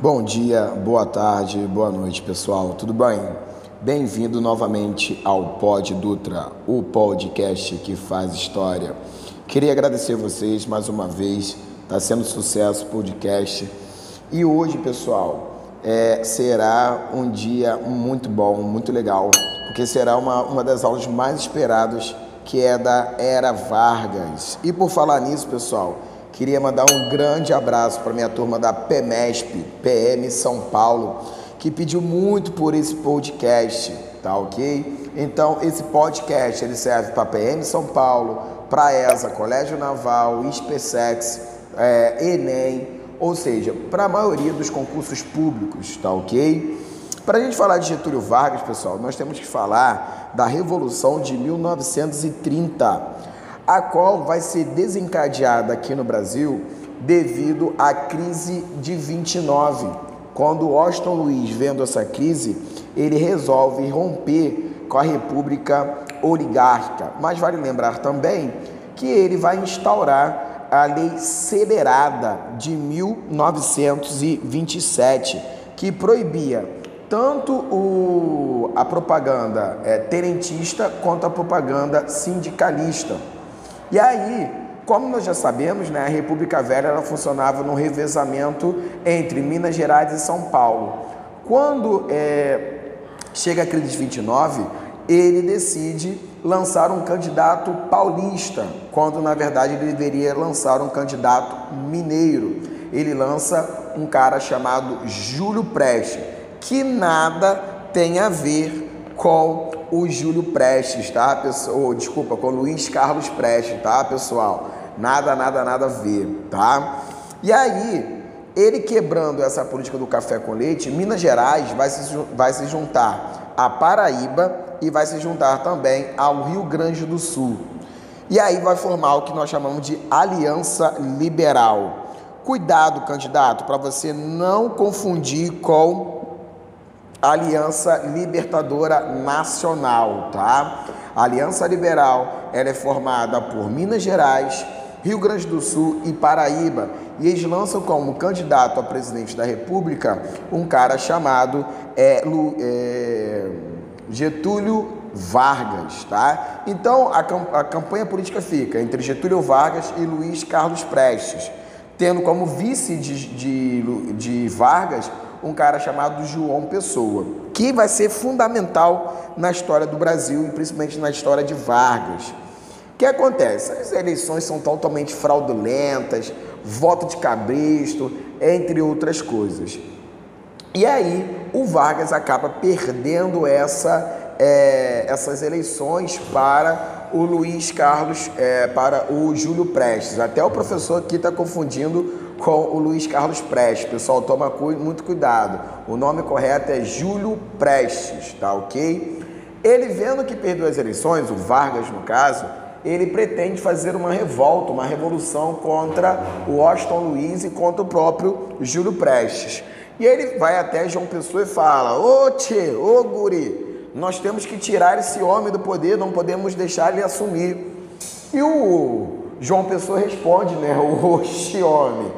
Bom dia, boa tarde, boa noite, pessoal. Tudo bem? Bem-vindo novamente ao Pod Dutra, o podcast que faz história. Queria agradecer vocês mais uma vez. Está sendo sucesso o podcast. E hoje, pessoal, será um dia muito bom, muito legal, porque será uma das aulas mais esperadas, que é da Era Vargas. E por falar nisso, pessoal, queria mandar um grande abraço para minha turma da PEMESP, PM São Paulo, que pediu muito por esse podcast, tá ok? Então, esse podcast ele serve para PM São Paulo, para ESA, Colégio Naval, SpaceX, Enem, ou seja, para a maioria dos concursos públicos, tá ok? Para a gente falar de Getúlio Vargas, pessoal, nós temos que falar da Revolução de 1930, a qual vai ser desencadeada aqui no Brasil devido à crise de 29. Quando Washington Luiz, vendo essa crise, ele resolve romper com a República Oligárquica. Mas vale lembrar também que ele vai instaurar a Lei Celerada de 1927, que proibia tanto a propaganda tenentista quanto a propaganda sindicalista. E aí, como nós já sabemos, né, a República Velha ela funcionava no revezamento entre Minas Gerais e São Paulo. Quando chega a crise de 29, ele decide lançar um candidato paulista, quando na verdade ele deveria lançar um candidato mineiro. Ele lança um cara chamado Júlio Prestes, que nada tem a ver com o Júlio Prestes, tá, pessoal? Desculpa, com Luiz Carlos Prestes, tá, pessoal? Nada a ver, tá? E aí, ele quebrando essa política do café com leite, Minas Gerais vai se juntar a Paraíba e vai se juntar também ao Rio Grande do Sul. E aí vai formar o que nós chamamos de Aliança Liberal. Cuidado, candidato, para você não confundir com Aliança Libertadora Nacional, tá? A Aliança Liberal, ela é formada por Minas Gerais, Rio Grande do Sul e Paraíba. E eles lançam como candidato a presidente da República um cara chamado Getúlio Vargas, tá? Então, a campanha política fica entre Getúlio Vargas e Luiz Carlos Prestes, tendo como vice de Vargas um cara chamado João Pessoa, que vai ser fundamental na história do Brasil e principalmente na história de Vargas. O que acontece? As eleições são totalmente fraudulentas, voto de cabresto, entre outras coisas. E aí o Vargas acaba perdendo essas eleições para o Luiz Carlos, para o Júlio Prestes. Até o professor aqui está confundindo com o Luiz Carlos Prestes. Pessoal, toma muito cuidado. O nome correto é Júlio Prestes, tá ok? Ele vendo que perdeu as eleições, o Vargas no caso, ele pretende fazer uma revolta, uma revolução contra o Washington Luiz e contra o próprio Júlio Prestes. E ele vai até João Pessoa e fala: ô guri, nós temos que tirar esse homem do poder, não podemos deixar ele assumir. E o João Pessoa responde, né, oxe homem,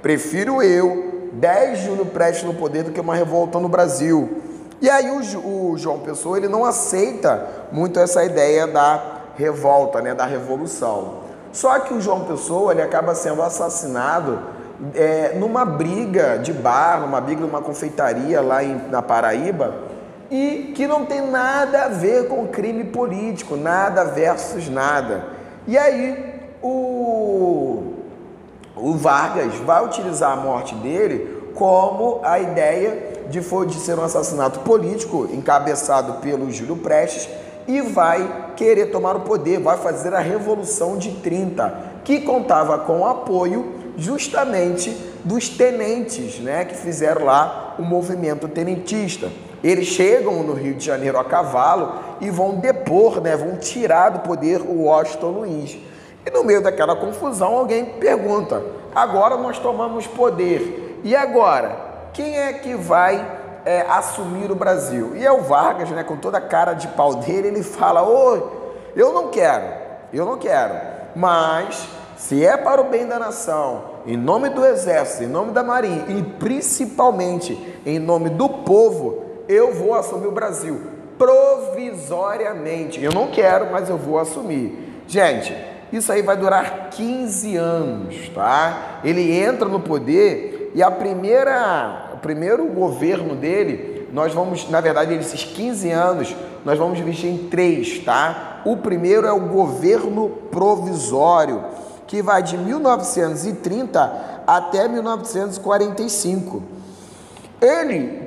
prefiro eu 10 Júlio Prestes no poder do que uma revolta no Brasil. E aí o João Pessoa ele não aceita muito essa ideia da revolta, né, da revolução. Só que o João Pessoa ele acaba sendo assassinado numa briga de bar, numa briga numa confeitaria lá na Paraíba, e que não tem nada a ver com crime político, nada versus nada. E aí o Vargas vai utilizar a morte dele como a ideia de ser um assassinato político encabeçado pelo Júlio Prestes e vai querer tomar o poder, vai fazer a Revolução de 30, que contava com o apoio justamente dos tenentes, né, que fizeram lá o movimento tenentista. Eles chegam no Rio de Janeiro a cavalo e vão depor, né, vão tirar do poder o Washington Luiz. E no meio daquela confusão alguém pergunta: agora nós tomamos poder, e agora? Quem é que vai assumir o Brasil? E é o Vargas, né, com toda a cara de pau dele, ele fala: eu não quero, mas se é para o bem da nação, em nome do Exército, em nome da Marinha e principalmente em nome do povo, eu vou assumir o Brasil provisoriamente. Eu não quero, mas eu vou assumir. Gente, isso aí vai durar 15 anos, tá? Ele entra no poder e o primeiro governo dele, nós vamos, na verdade, esses 15 anos, nós vamos dividir em 3, tá? O primeiro é o governo provisório, que vai de 1930 até 1945.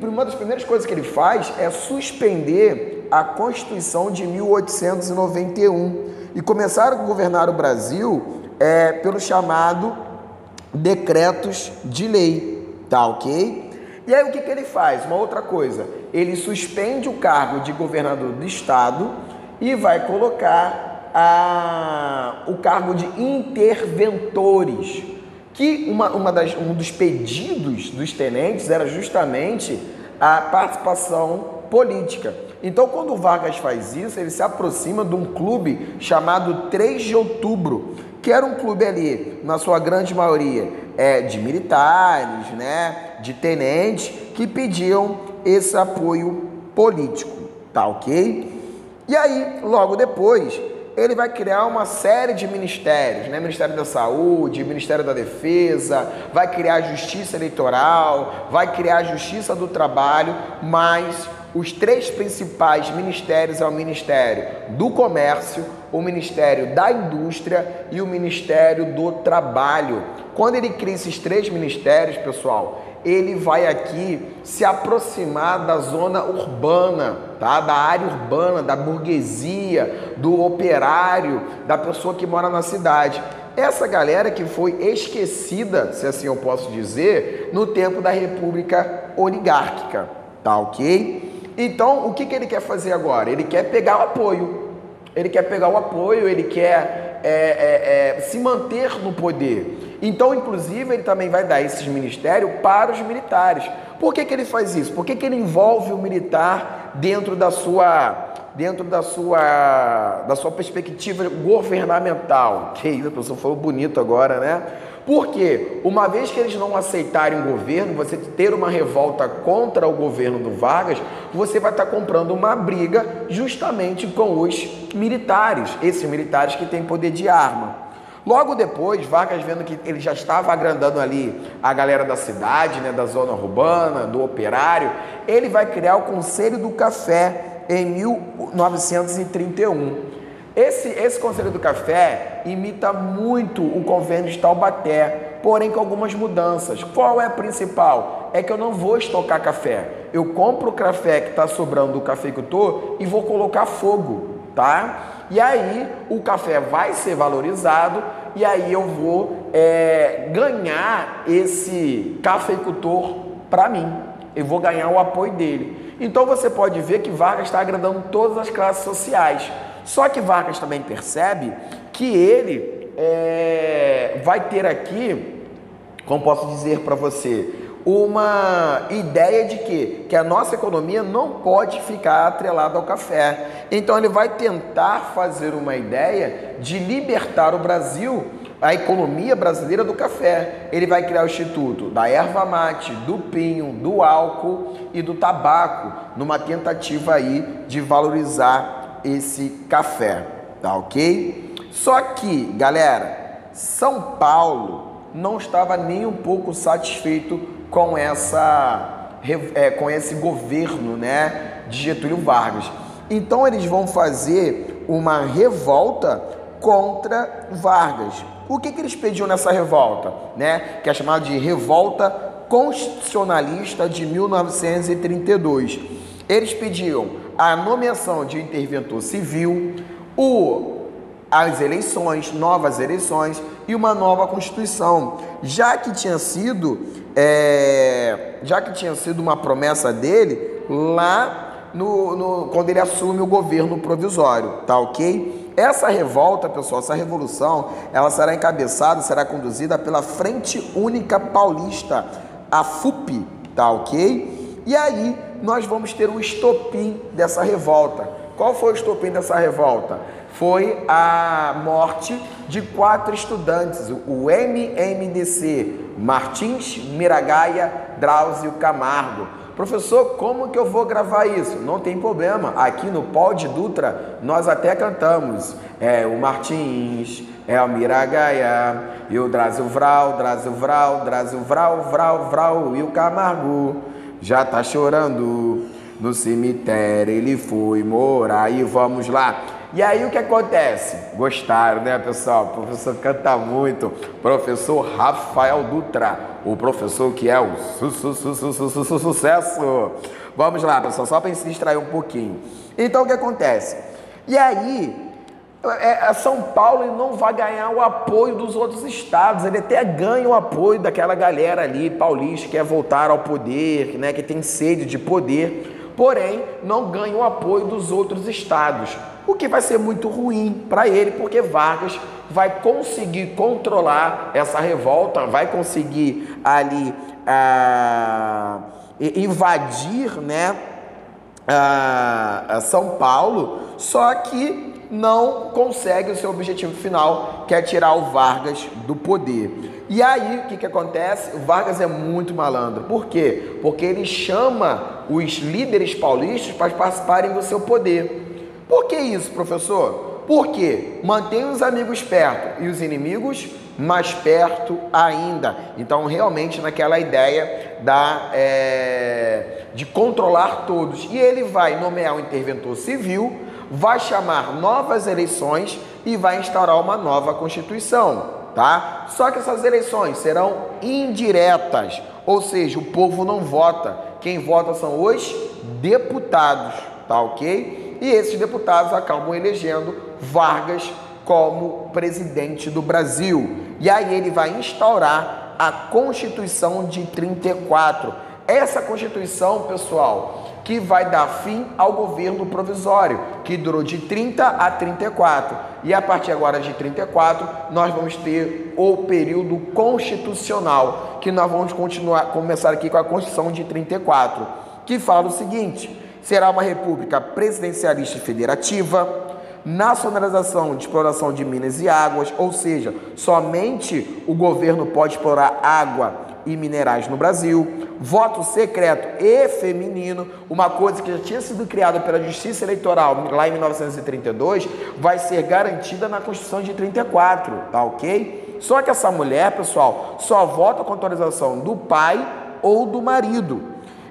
Uma das primeiras coisas que ele faz é suspender a Constituição de 1891 e começar a governar o Brasil pelo chamado decretos de lei, tá ok? E aí o que ele faz? Uma outra coisa, ele suspende o cargo de governador do estado e vai colocar o cargo de interventores, que um dos pedidos dos tenentes era justamente a participação política. Então, quando o Vargas faz isso, ele se aproxima de um clube chamado 3 de Outubro, que era um clube ali, na sua grande maioria, de militares, né, de tenentes, que pediam esse apoio político, tá ok? E aí, logo depois, ele vai criar uma série de ministérios, né? Ministério da Saúde, Ministério da Defesa, vai criar a Justiça Eleitoral, vai criar a Justiça do Trabalho, mas os 3 principais ministérios é o Ministério do Comércio, o Ministério da Indústria e o Ministério do Trabalho. Quando ele cria esses 3 ministérios, pessoal, ele vai aqui se aproximar da zona urbana, tá? Da área urbana, da burguesia, do operário, da pessoa que mora na cidade. Essa galera que foi esquecida, se assim eu posso dizer, no tempo da República Oligárquica, tá ok? Então, o que ele quer fazer agora? Ele quer pegar o apoio. Ele quer pegar o apoio, ele quer se manter no poder. Então, inclusive, ele também vai dar esses ministérios para os militares. Por que ele faz isso? Por que ele envolve o militar dentro da sua perspectiva governamental? Que isso, a pessoa falou bonito agora, né? Porque uma vez que eles não aceitarem o governo, você ter uma revolta contra o governo do Vargas, você vai estar comprando uma briga justamente com os militares, esses militares que têm poder de arma. Logo depois, Vargas, vendo que ele já estava agrandando ali a galera da cidade, né, da zona urbana, do operário, ele vai criar o Conselho do Café em 1931. Esse Conselho do Café imita muito o Convênio de Taubaté, porém com algumas mudanças. Qual é a principal? É que eu não vou estocar café. Eu compro o café que está sobrando do cafeicultor e vou colocar fogo, tá? E aí o café vai ser valorizado e aí eu vou ganhar esse cafeicultor para mim. Eu vou ganhar o apoio dele. Então você pode ver que Vargas está agradando todas as classes sociais. Só que Vargas também percebe que ele vai ter aqui, como posso dizer para você, uma ideia de que a nossa economia não pode ficar atrelada ao café. Então ele vai tentar fazer uma ideia de libertar o Brasil, a economia brasileira do café. Ele vai criar o Instituto da Erva Mate, do Pinho, do Álcool e do Tabaco, numa tentativa aí de valorizar esse café, tá ok? Só que, galera, São Paulo não estava nem um pouco satisfeito com esse governo, né, de Getúlio Vargas. Então eles vão fazer uma revolta contra Vargas. O que eles pediam nessa revolta, né? Que é chamada de Revolta Constitucionalista de 1932. Eles pediam a nomeação de interventor civil, as eleições, novas eleições e uma nova Constituição, já que tinha sido uma promessa dele lá quando ele assume o governo provisório, tá ok? Essa revolta, pessoal, essa revolução, ela será encabeçada, será conduzida pela Frente Única Paulista, a FUP, tá ok? E aí nós vamos ter o estopim dessa revolta, Qual foi o estopim dessa revolta? Foi a morte de 4 estudantes, o MMDC, Martins, Miragaia, Drauzio Camargo. Professor, como que eu vou gravar isso? Não tem problema, aqui no Pod Dutra nós até cantamos. É o Martins, é o Miragaia, e o Drauzio Vral, Vral, e o Camargo já tá chorando. No cemitério ele foi morar e vamos lá. E aí o que acontece? Gostaram, né, pessoal? O professor canta muito. Professor Rafael Dutra, o professor que é o sucesso. Vamos lá, pessoal, só para se distrair um pouquinho. Então o que acontece? E aí, São Paulo ele não vai ganhar o apoio dos outros estados, ele até ganha o apoio daquela galera ali, paulista, que quer voltar ao poder, né, que tem sede de poder, porém não ganha o apoio dos outros estados, o que vai ser muito ruim para ele, porque Vargas vai conseguir controlar essa revolta, vai conseguir ali invadir, né, São Paulo, só que não consegue o seu objetivo final, que é tirar o Vargas do poder. E aí, o que acontece? O Vargas é muito malandro. Por quê? Porque ele chama os líderes paulistas para participarem do seu poder. Por que isso, professor? Porque mantém os amigos perto e os inimigos mais perto ainda. Então, realmente, naquela ideia de controlar todos. E ele vai nomear um interventor civil, vai chamar novas eleições e vai instaurar uma nova Constituição, tá? Só que essas eleições serão indiretas, ou seja, o povo não vota. Quem vota são os deputados, tá ok? E esses deputados acabam elegendo Vargas como presidente do Brasil. E aí ele vai instaurar a Constituição de 34. Essa Constituição, pessoal, que vai dar fim ao governo provisório, que durou de 30 a 34. E a partir agora de 34, nós vamos ter o período constitucional, que nós vamos começar aqui com a Constituição de 34, que fala o seguinte: será uma república presidencialista e federativa, nacionalização de exploração de minas e águas, ou seja, somente o governo pode explorar água e minerais no Brasil, voto secreto e feminino, uma coisa que já tinha sido criada pela Justiça Eleitoral lá em 1932, vai ser garantida na Constituição de 34, tá ok? Só que essa mulher, pessoal, só vota com autorização do pai ou do marido.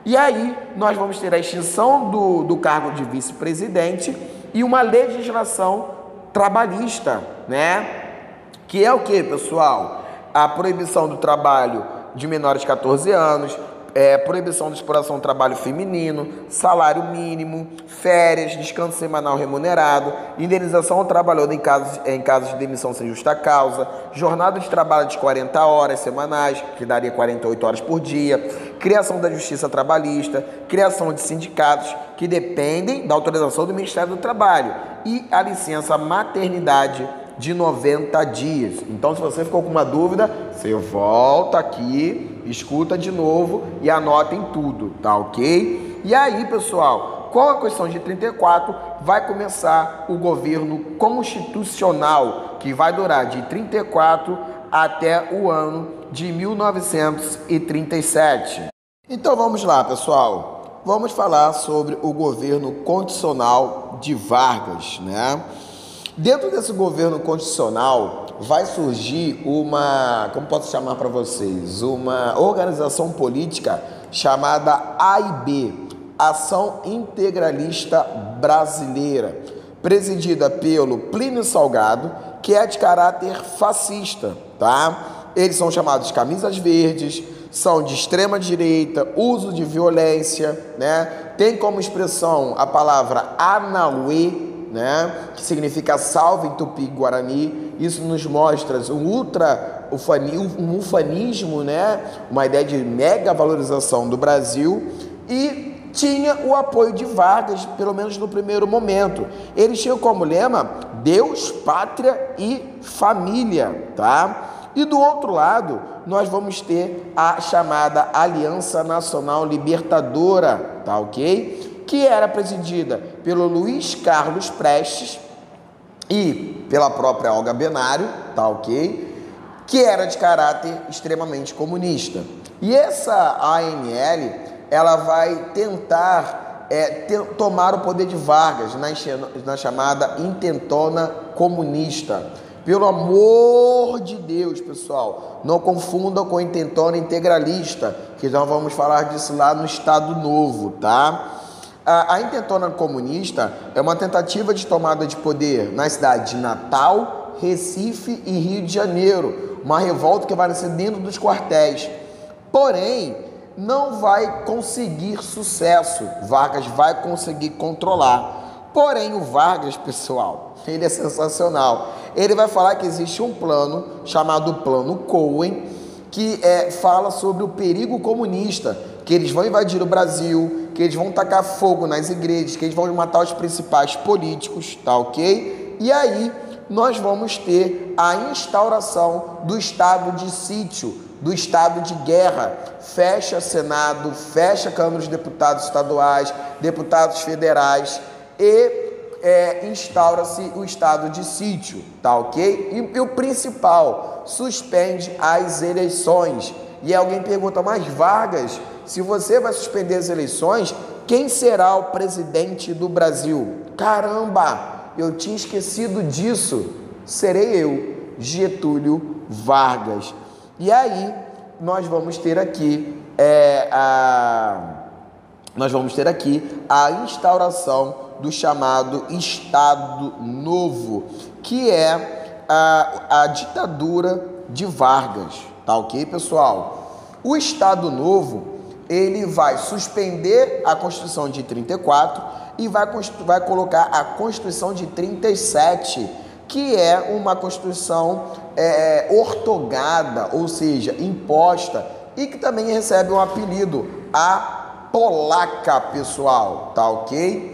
E aí nós vamos ter a extinção do cargo de vice-presidente e uma legislação trabalhista, né? Que é o que, pessoal? A proibição do trabalho de menores de 14 anos, proibição de exploração do trabalho feminino, salário mínimo, férias, descanso semanal remunerado, indenização ao trabalhador em casos de demissão sem justa causa, jornada de trabalho de 40 horas semanais, que daria 48 horas por dia, criação da justiça trabalhista, criação de sindicatos que dependem da autorização do Ministério do Trabalho e a licença maternidade de 90 dias. Então, se você ficou com uma dúvida, você volta aqui, escuta de novo e anotem tudo, tá ok? E aí, pessoal, com a Constituição de 34, vai começar o governo constitucional, que vai durar de 34 até o ano de 1937. Então, vamos lá, pessoal. Vamos falar sobre o governo constitucional de Vargas, né? Dentro desse governo constitucional vai surgir como posso chamar para vocês, uma organização política chamada AIB, Ação Integralista Brasileira, presidida pelo Plínio Salgado, que é de caráter fascista, tá? Eles são chamados camisas verdes, são de extrema direita, uso de violência, né? Tem como expressão a palavra Anauê, né, que significa salve em Tupi-Guarani. Isso nos mostra um ufanismo, né, uma ideia de mega valorização do Brasil, e tinha o apoio de Vargas, pelo menos no primeiro momento. Eles tinham como lema Deus, Pátria e Família, tá? E do outro lado, nós vamos ter a chamada Aliança Nacional Libertadora, tá ok? que era presidida pelo Luiz Carlos Prestes e pela própria Olga Benário, tá ok? Que era de caráter extremamente comunista. E essa ANL, ela vai tentar tomar o poder de Vargas na chamada intentona comunista. Pelo amor de Deus, pessoal, não confundam com a intentona integralista, que nós vamos falar disso lá no Estado Novo, tá? A intentona comunista é uma tentativa de tomada de poder na cidade de Natal, Recife e Rio de Janeiro, uma revolta que vai nascer dentro dos quartéis. Porém, não vai conseguir sucesso. Vargas vai conseguir controlar. Porém, o Vargas, pessoal, ele é sensacional. Ele vai falar que existe um plano chamado Plano Cohen, que fala sobre o perigo comunista, que eles vão invadir o Brasil, que eles vão tacar fogo nas igrejas, que eles vão matar os principais políticos, tá ok? E aí nós vamos ter a instauração do estado de sítio, do estado de guerra. Fecha Senado, fecha Câmara dos Deputados estaduais, deputados federais e instaura-se o estado de sítio, tá ok? E o principal, suspende as eleições. E alguém pergunta, mas Vargas, se você vai suspender as eleições, quem será o presidente do Brasil? Caramba, eu tinha esquecido disso. Serei eu, Getúlio Vargas. E aí nós vamos ter aqui a instauração do chamado Estado Novo, que é a ditadura de Vargas, tá ok, pessoal? O Estado Novo, ele vai suspender a Constituição de 34 e vai colocar a Constituição de 37, que é uma Constituição ortogada, ou seja, imposta, e que também recebe um apelido, a polaca, pessoal, tá ok?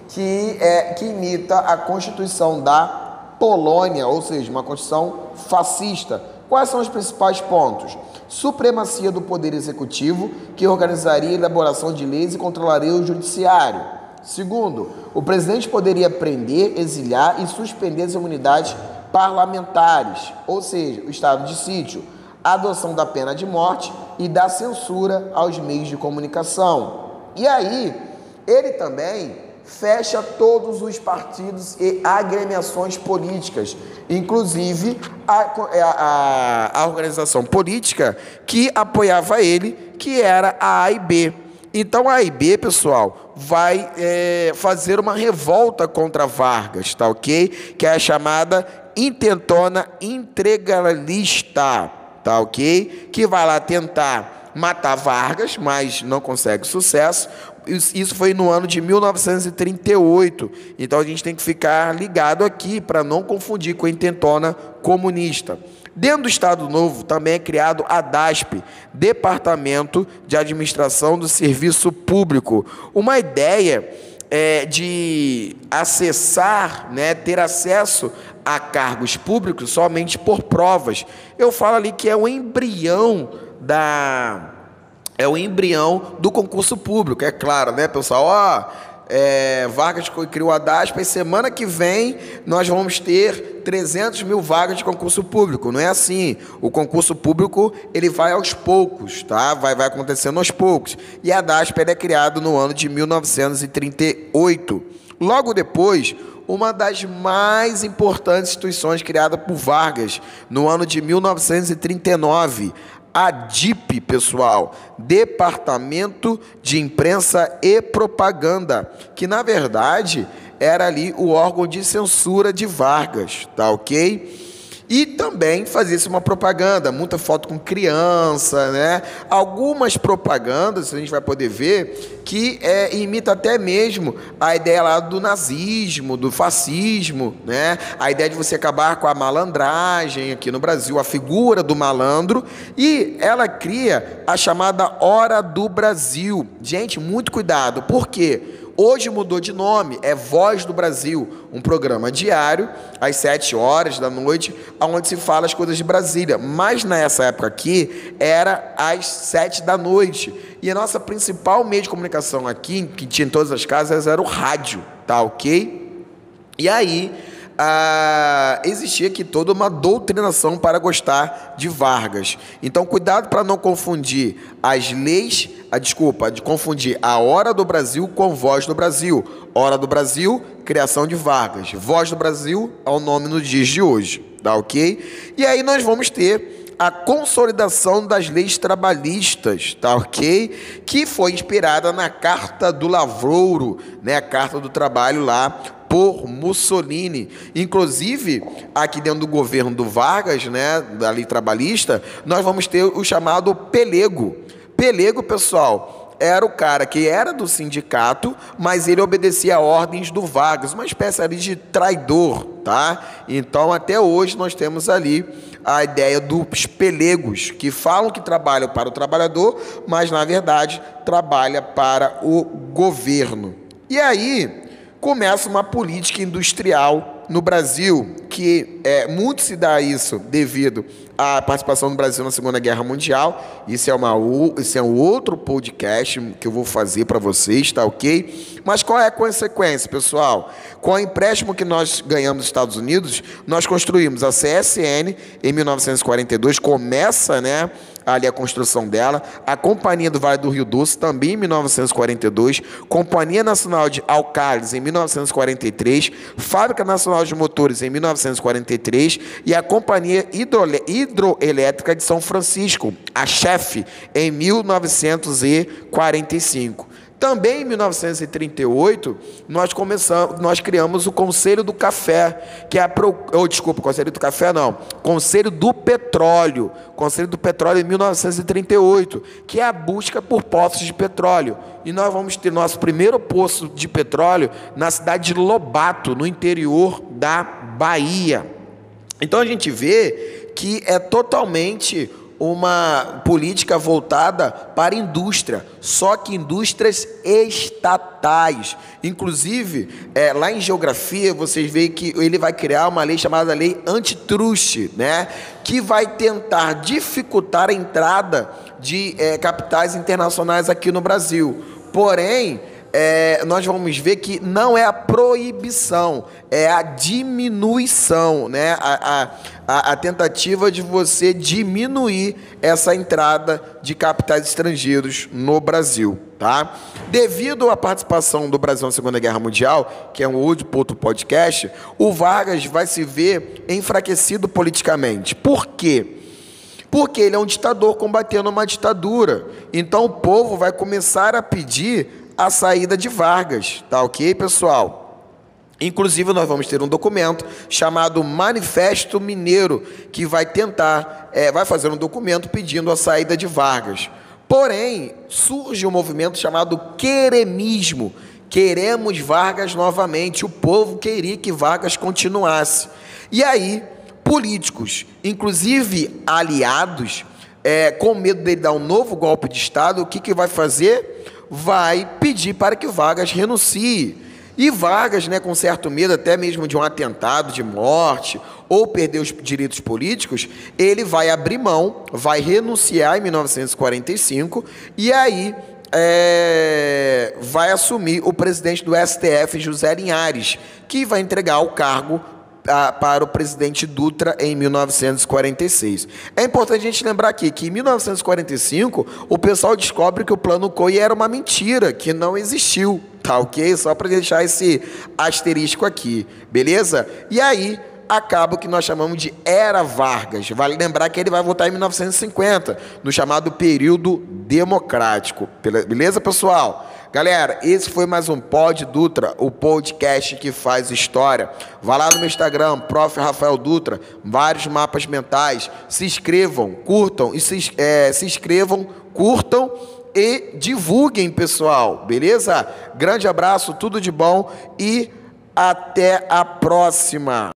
Que imita a Constituição da Polônia, ou seja, uma Constituição fascista. Quais são os principais pontos? Supremacia do Poder Executivo, que organizaria a elaboração de leis e controlaria o Judiciário. Segundo, o presidente poderia prender, exiliar e suspender as imunidades parlamentares, ou seja, o estado de sítio, a adoção da pena de morte e da censura aos meios de comunicação. E aí, ele também fecha todos os partidos e agremiações políticas, inclusive a organização política que apoiava ele, que era a AIB. Então a AIB, pessoal, vai fazer uma revolta contra Vargas, tá ok? Que é a chamada intentona integralista, tá ok? Que vai lá tentar matar Vargas, mas não consegue sucesso. Isso foi no ano de 1938, então a gente tem que ficar ligado aqui para não confundir com a intentona comunista. Dentro do Estado Novo também é criado a DASP, Departamento de Administração do Serviço Público, uma ideia de acessar, ter acesso a cargos públicos somente por provas. Eu falo ali que é o embrião do concurso público, é claro, né, pessoal? Vargas criou a DASP, e semana que vem nós vamos ter 300 mil vagas de concurso público. Não é assim. O concurso público, ele vai aos poucos, tá? Vai acontecendo aos poucos. E a DASP é criada no ano de 1938. Logo depois, uma das mais importantes instituições criada por Vargas, no ano de 1939, a DIP, pessoal, Departamento de Imprensa e Propaganda, que na verdade era ali o órgão de censura de Vargas, tá ok? E também fazia-se uma propaganda, muita foto com criança, né? Algumas propagandas, a gente vai poder ver, que imita até mesmo a ideia lá do nazismo, do fascismo, né? A ideia de você acabar com a malandragem aqui no Brasil, a figura do malandro, e ela cria a chamada Hora do Brasil. Gente, muito cuidado, por quê? Hoje mudou de nome, é Voz do Brasil, um programa diário, às 7 horas da noite, onde se fala as coisas de Brasília. Mas nessa época aqui, era às 7 da noite. e a nossa principal meio de comunicação aqui, que tinha em todas as casas, era o rádio, tá ok? E aí existia aqui toda uma doutrinação para gostar de Vargas. Então, cuidado para não confundir as leis, de confundir a Hora do Brasil com Voz do Brasil. Hora do Brasil, criação de Vargas. Voz do Brasil é o nome nos dias de hoje, tá ok? E aí nós vamos ter a consolidação das leis trabalhistas, tá ok? Que foi inspirada na Carta do Lavrouro, né? A Carta do Trabalho lá por Mussolini. Inclusive, aqui dentro do governo do Vargas, né, da lei trabalhista, nós vamos ter o chamado pelego. Pelego, pessoal, era o cara que era do sindicato, mas ele obedecia a ordens do Vargas, uma espécie ali de traidor, tá? Então, até hoje, nós temos ali a ideia dos pelegos, que falam que trabalham para o trabalhador, mas, na verdade, trabalha para o governo. E aí começa uma política industrial no Brasil, que muito se dá isso devido à participação do Brasil na Segunda Guerra Mundial. Isso é um outro podcast que eu vou fazer para vocês, tá ok? Mas qual é a consequência, pessoal? Com o empréstimo que nós ganhamos dos Estados Unidos, nós construímos a CSN em 1942, começa, né, ali a construção dela, a Companhia do Vale do Rio Doce também em 1942, Companhia Nacional de Alcalis em 1943, Fábrica Nacional de Motores em 1943 e a Companhia Hidroelétrica de São Francisco, a CHEF, em 1945. Também em 1938, nós criamos o Conselho do Café, que é Conselho do Café não, Conselho do Petróleo, Conselho do Petróleo em 1938, que é a busca por poços de petróleo. E nós vamos ter nosso primeiro poço de petróleo na cidade de Lobato, no interior da Bahia. Então a gente vê que é totalmente uma política voltada para a indústria, só que indústrias estatais. Inclusive, lá em geografia, vocês veem que ele vai criar uma lei chamada Lei Antitruste, né? Que vai tentar dificultar a entrada de capitais internacionais aqui no Brasil. Porém, nós vamos ver que não é a proibição, é a diminuição, né? A tentativa de você diminuir essa entrada de capitais estrangeiros no Brasil, tá? Devido à participação do Brasil na Segunda Guerra Mundial, que é um outro podcast, o Vargas vai se ver enfraquecido politicamente. Por quê? Porque ele é um ditador combatendo uma ditadura. Então o povo vai começar a pedir a saída de Vargas, tá ok, pessoal? Inclusive, nós vamos ter um documento chamado Manifesto Mineiro, que vai vai fazer um documento pedindo a saída de Vargas. Porém, surge um movimento chamado queremismo. Queremos Vargas novamente. O povo queria que Vargas continuasse. E aí, políticos, inclusive aliados, com medo dele dar um novo golpe de Estado, o que vai fazer? Vai pedir para que Vargas renuncie. E Vargas, né, com certo medo até mesmo de um atentado, de morte, ou perder os direitos políticos, ele vai abrir mão, vai renunciar em 1945, e aí vai assumir o presidente do STF, José Linhares, que vai entregar o cargo para o presidente Dutra em 1946. É importante a gente lembrar aqui que em 1945 o pessoal descobre que o Plano Collor era uma mentira, que não existiu, tá ok? Só para deixar esse asterisco aqui, beleza? E aí acaba o que nós chamamos de Era Vargas. Vale lembrar que ele vai voltar em 1950, no chamado período democrático, beleza, pessoal? Galera, esse foi mais um Pod Dutra, o podcast que faz história. Vá lá no meu Instagram, Prof. Rafael Dutra, vários mapas mentais. Se inscrevam, curtam curtam e divulguem, pessoal. Beleza? Grande abraço, tudo de bom e até a próxima.